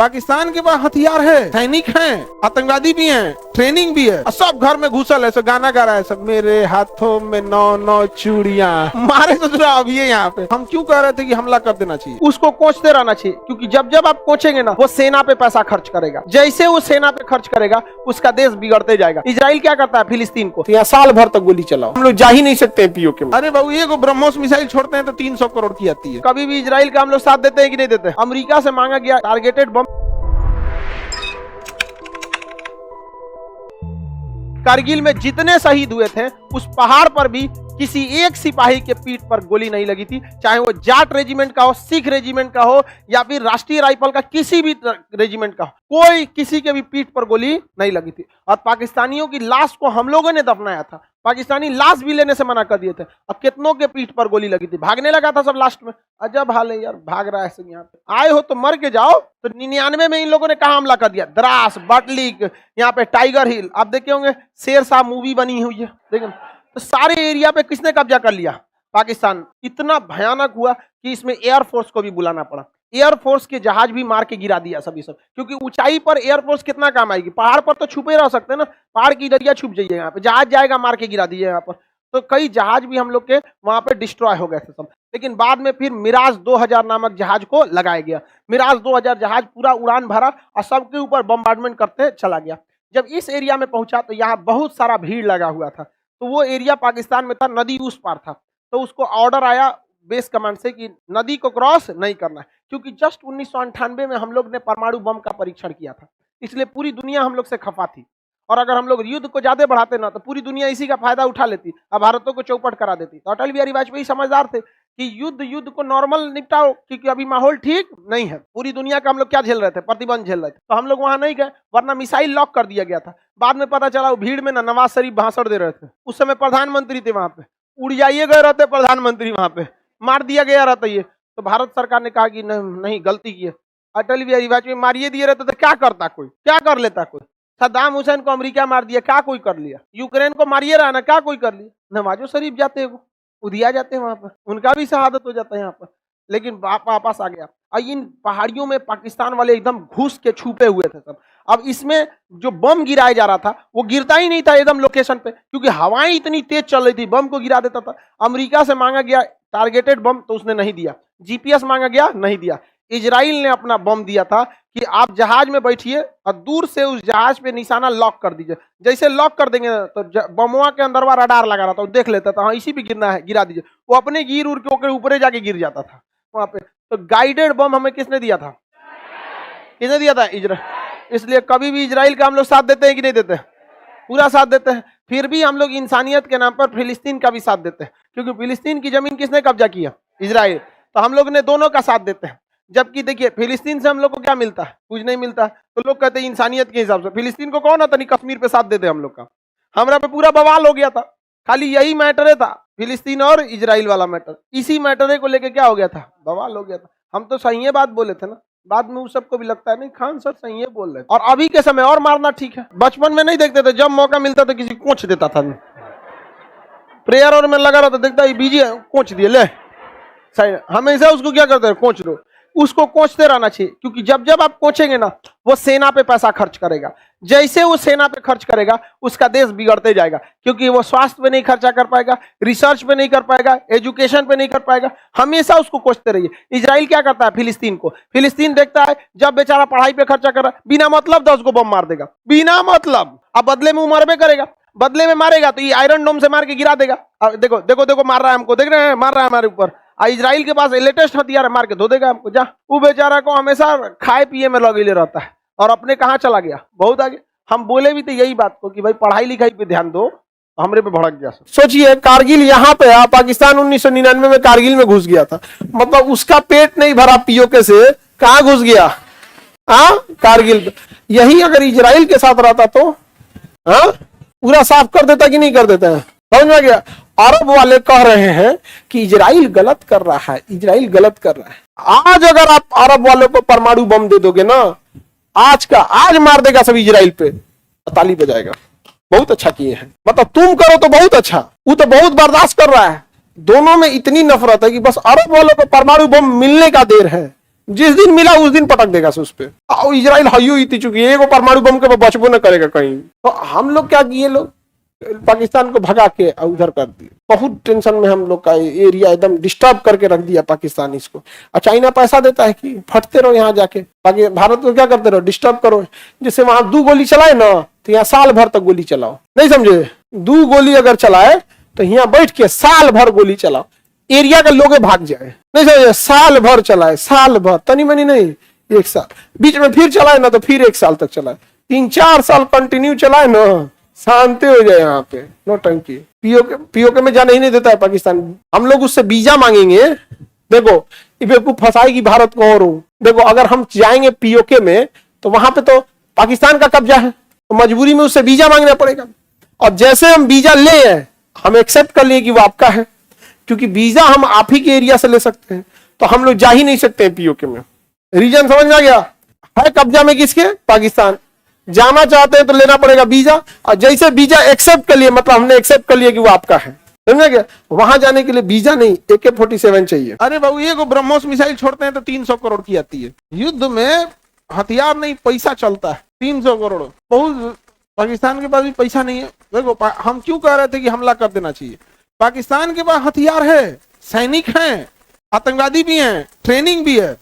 पाकिस्तान के पास हथियार है, सैनिक हैं, आतंकवादी भी हैं, ट्रेनिंग भी है, और सब घर में घुसल है, सब गाना गा रहा है, सब मेरे हाथों में 9 चूड़ियां मारे तो जरा अभी है यहाँ पे। हम क्यों कह रहे थे कि हमला कर देना चाहिए, उसको कोचते रहना चाहिए, क्योंकि जब जब आप कोचेंगे ना, वो सेना पे पैसा खर्च करेगा। जैसे वो सेना पे खर्च करेगा, उसका देश बिगड़ते जाएगा। इजराइल क्या करता है फिलिस्तीन को, यहाँ साल भर तक गोली चलाओ, हम लोग जा ही नहीं सकते पीओके में। अरे बाबू ये ब्रह्मोस मिसाइल छोड़ते हैं तो 300 करोड़ की आती है। कभी भी इजराइल का हम लोग साथ देते हैं कि नहीं देते? अमेरिका से मांगा गया टारगेटेड बम। कारगिल में जितने शहीद हुए थे, उस पहाड़ पर भी किसी एक सिपाही के पीठ पर गोली नहीं लगी थी, चाहे वो जाट रेजिमेंट का हो, सिख रेजिमेंट का हो, या फिर राष्ट्रीय राइफल का किसी भी रेजिमेंट का हो, कोई किसी के भी पीठ पर गोली नहीं लगी थी। और पाकिस्तानियों की लाश को हम लोगों ने दफनाया था, पाकिस्तानी लाश भी लेने से मना कर दिए थे। अब कितनों के पीठ पर गोली लगी थी, भागने लगा था सब लास्ट में। अजब हाल है यार, भाग रहा है सब। यहाँ पे आए हो तो मर के जाओ। तो 99 में इन लोगों ने कहा हमला कर दिया, द्रास, बटलिक, यहाँ पे टाइगर हिल, आप देखे होंगे शेरशाह मूवी बनी हुई है, देखें तो सारे एरिया पे किसने कब्जा कर लिया? पाकिस्तान। इतना भयानक हुआ कि इसमें एयरफोर्स को भी बुलाना पड़ा। एयरफोर्स के जहाज भी मार के गिरा दिया सभी सब, क्योंकि ऊंचाई पर एयरफोर्स कितना काम आएगी, पहाड़ पर तो छुपे रह सकते हैं ना, पहाड़ की दरिया छुप जाइए, यहाँ पे जहाज जाएगा मार के गिरा दिए यहाँ पर। तो कई जहाज भी हम लोग के वहां पे डिस्ट्रॉय हो गए थे सब। लेकिन बाद में फिर मिराज 2000 नामक जहाज को लगाया गया। मिराज 2000 जहाज पूरा उड़ान भरा और सबके ऊपर बम्बार्डमेंट करते चला गया। जब इस एरिया में पहुंचा तो यहाँ बहुत सारा भीड़ लगा हुआ था। तो वो एरिया पाकिस्तान में था, नदी उस पार था। तो उसको ऑर्डर आया बेस कमांड से कि नदी को क्रॉस नहीं करना है, क्योंकि जस्ट 1998 में हम लोग ने परमाणु बम का परीक्षण किया था, इसलिए पूरी दुनिया हम लोग से खफा थी। और अगर हम लोग युद्ध को ज्यादा बढ़ाते ना, तो पूरी दुनिया इसी का फायदा उठा लेती और भारतों को चौपट करा देती। तो अटल बिहारी वाजपेयी समझदार थे कि युद्ध को नॉर्मल निपटाओ, क्योंकि अभी माहौल ठीक नहीं है। पूरी दुनिया का हम लोग क्या झेल रहे थे, प्रतिबंध झेल रहे थे। तो हम लोग वहां नहीं गए, वरना मिसाइल लॉक कर दिया गया था। बाद में पता चला वो भीड़ में ना नवाज शरीफ भाषण दे रहे थे, उस समय प्रधानमंत्री थे वहां पे, उड़ जाइए गए रहते प्रधानमंत्री, वहां पे मार दिया गया रहता ये। तो भारत सरकार ने कहा कि नहीं गलती की है, अटल बिहारी वाजपेयी मारिए दिए रहते तो क्या करता कोई, क्या कर लेता कोई। सद्दाम हुसैन को अमेरिका मार दिया, क्या कोई कर लिया। यूक्रेन को मारिए रहा ना, क्या कोई कर लिया। नवाजो शरीफ जाते हैं, उधिया जाते हैं वहां पर, उनका भी शहादत हो जाता है यहाँ पर। लेकिन वापस आ गया। और इन पहाड़ियों में पाकिस्तान वाले एकदम घुस के छुपे हुए थे सब। अब इसमें जो बम गिराया जा रहा था वो गिरता ही नहीं था एकदम लोकेशन पे, क्योंकि हवाएं इतनी तेज चल रही थी, बम को गिरा देता था। अमेरिका से मांगा गया टारगेटेड बम, तो उसने नहीं दिया। जीपीएस मांगा गया, नहीं दिया। इजराइल ने अपना बम दिया था कि आप जहाज में बैठिए और दूर से उस जहाज पे निशाना लॉक कर दीजिए। जैसे लॉक कर देंगे तो बमवा के अंदरवा रडार लगा रहा था, वो देख लेता था, हाँ इसी पे गिरना है, गिरा दीजिए। वो अपने गिर उड़ के ऊपर जाके गिर जाता था वहां पे। तो गाइडेड बम हमें किसने दिया था? किसने दिया था? इजराइल। इसलिए कभी भी इजराइल का हम लोग साथ देते हैं कि नहीं देते? पूरा साथ देते हैं। फिर भी हम लोग इंसानियत के नाम पर फिलिस्तीन का भी साथ देते हैं, क्योंकि फिलिस्तीन की जमीन किसने कब्जा किया? इजराइल। तो हम लोग ने दोनों का साथ देते हैं। जबकि देखिए फिलिस्तीन से हम लोग को क्या मिलता है? कुछ नहीं मिलता। तो लोग कहते हैं इंसानियत के हिसाब से फिलिस्तीन को कौन आता नहीं कश्मीर पे साथ देते हम लोग का। हमारा पे पूरा बवाल हो गया था, खाली यही मैटर था, फिलिस्तीन और इजराइल वाला मैटर। इसी मैटर को लेके क्या हो गया था? बवाल हो गया था। हम तो सही बात बोले थे ना, बाद में उस सबको भी लगता है नहीं खान सर सही बोल रहे। और अभी के समय और मारना ठीक है, बचपन में नहीं देखते थे, जब मौका मिलता था किसी कोच देता था। प्रेयर और में लगा रहा था, देखता है बीजी कोच दिए ले, सही। हमेशा उसको क्या करते हैं? कोच दो। उसको कोचते रहना चाहिए, क्योंकि जब जब आप कोचेंगे ना, वो सेना पे पैसा खर्च करेगा। जैसे वो सेना पे खर्च करेगा, उसका देश बिगड़ते जाएगा, क्योंकि वो स्वास्थ्य पे नहीं खर्चा कर पाएगा, रिसर्च पे नहीं कर पाएगा, एजुकेशन पे नहीं कर पाएगा। हमेशा उसको कोचते रहिए। इजराइल क्या करता है फिलिस्तीन को? फिलिस्तीन देखता है जब बेचारा पढ़ाई पे खर्चा कर रहा है, बिना मतलब 10 को बम मार देगा, बिना मतलब। अब बदले में वो मरबे करेगा, बदले में मारेगा तो ये आयरन डोम से मार के गिरा देगा। देखो देखो देखो मार रहा है हमको, देख रहे हैं, मार रहा है हमारे ऊपर। इजराइल के पास लेटेस्ट हथियार है, मार के धो देगा हमको। जा, वो बेचारा को हमेशा खाए पिए में लगे रहता है, और अपने कहाँ चला गया, बहुत आगे। हम बोले भी थे यही बात को कि भाई पढ़ाई लिखाई पे ध्यान दो, हमरे पे भड़क गया। सोचिए कारगिल यहाँ पे, पाकिस्तान 1999 में कारगिल में घुस गया था, मतलब उसका पेट नहीं भरा पीओके से, कहाँ घुस गया? कारगिल। यही अगर इजराइल के साथ रहता तो पूरा साफ कर देता कि नहीं कर देता है? समझ में गया? अरब वाले कह रहे हैं कि इजराइल गलत कर रहा है, इजराइल गलत कर रहा है। आज अगर आप अरब वालों को परमाणु बम दे दोगे ना, आज मार देगा सब इजराइल पे, ताली बजाएगा। बहुत अच्छा किए हैं, मतलब तुम करो तो बहुत अच्छा, वो तो बहुत बर्दाश्त कर रहा है। दोनों में इतनी नफरत है कि बस अरब वालों को परमाणु बम मिलने का देर है, जिस दिन मिला उस दिन पटक देगा उस पे। और इजराइल हइयो इतनी चुकी है, एगो परमाणु बम के बचबो न करेगा कहीं। तो हम लोग क्या किए, लोग पाकिस्तान को भगा के उधर कर दिए। बहुत टेंशन में हम लोग का एरिया एकदम डिस्टर्ब करके रख दिया पाकिस्तान इसको। और चाइना पैसा देता है कि फटते रहो यहाँ जाके, बाकी भारत को क्या करते रहो, डिस्टर्ब करो। जैसे वहां 2 गोली चलाए ना, तो यहाँ साल भर तक गोली चलाओ, नहीं समझे। 2 गोली अगर चलाए तो यहाँ बैठ के साल भर गोली चलाओ, एरिया के लोग भाग जाए, नहीं समझे। साल भर चलाए, साल भर, तनी मनी नहीं, 1 साल। बीच में फिर चलाए ना तो फिर 1 साल तक चलाए, 3-4 साल कंटिन्यू चलाए ना, शांति हो जाए यहाँ पे। नो टंकी। पीओके में जाने ही नहीं देता है पाकिस्तान। हम लोग उससे वीजा मांगेंगे, देखो ये बेवकूफ फंसाएगी भारत को। और देखो अगर हम जाएंगे पीओके में तो वहां पे तो पाकिस्तान का कब्जा है, तो मजबूरी में उससे वीजा मांगना पड़ेगा। और जैसे हम वीजा ले आए, हम एक्सेप्ट कर लिए कि वो आपका है, क्योंकि वीजा हम आप ही के एरिया से ले सकते हैं, तो हम लोग जा ही नहीं सकते हैं पीओके में। रीजन समझ में आ गया? है कब्जा में किसके? पाकिस्तान। जाना चाहते हैं तो लेना पड़ेगा वीजा, और जैसे वीजा एक्सेप्ट कर लिए, मतलब हमने एक्सेप्ट कर लिया कि वो आपका है, समझे क्या? वहां जाने के लिए वीजा नहीं, AK-47 चाहिए। अरे बाबू, ये को ब्रह्मोस मिसाइल छोड़ते हैं तो 300 करोड़ की आती है। युद्ध में हथियार नहीं, पैसा चलता है। 300 करोड़ बहुत। पाकिस्तान के पास भी पैसा नहीं है। देखो हम क्यों कह रहे थे कि हमला कर देना चाहिए। पाकिस्तान के पास हथियार है, सैनिक हैं, आतंकवादी भी हैं, ट्रेनिंग भी है।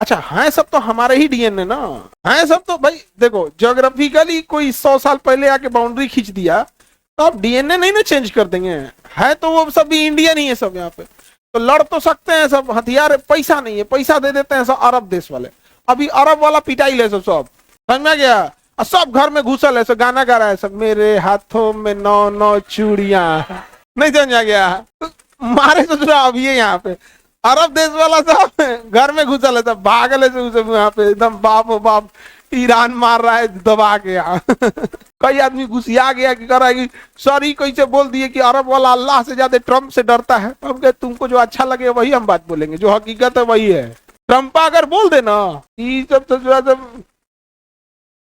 अच्छा है सब तो हमारे ही डीएनए ना, है सब तो भाई। देखो ज्योग्राफिकली कोई 100 साल पहले आके बाउंड्री खींच दिया तो आप डीएनए नहीं ना चेंज कर देंगे। है तो वो सब भी इंडियन ही है सब यहाँ पे, तो लड़ तो सकते हैं सब। हथियार पैसा नहीं है, पैसा दे देते हैं सब अरब देश वाले। अभी अरब वाला पिटाई ले सब समझ में गया। और सब घर में घुसल है, सब गाना गा रहा है, सब मेरे हाथों में 9 चूड़ियां, नहीं समझ आ गया। तो मारे तो जरा अभी है यहाँ पे अरब देश वाला सब घर में घुसल है, सब भागल है यहाँ पे एकदम बाप ओ बाप। ईरान मार रहा है दबा के यहाँ कई आदमी घुसिया गया कि कर रहा है कि सर ही कैसे बोल दिए कि अरब वाला अल्लाह से ज्यादा ट्रम्प से डरता है। हम कहे तुमको जो अच्छा लगे वही हम बात बोलेंगे, जो हकीकत है वही है। ट्रम्पा अगर बोल देना ये सब तो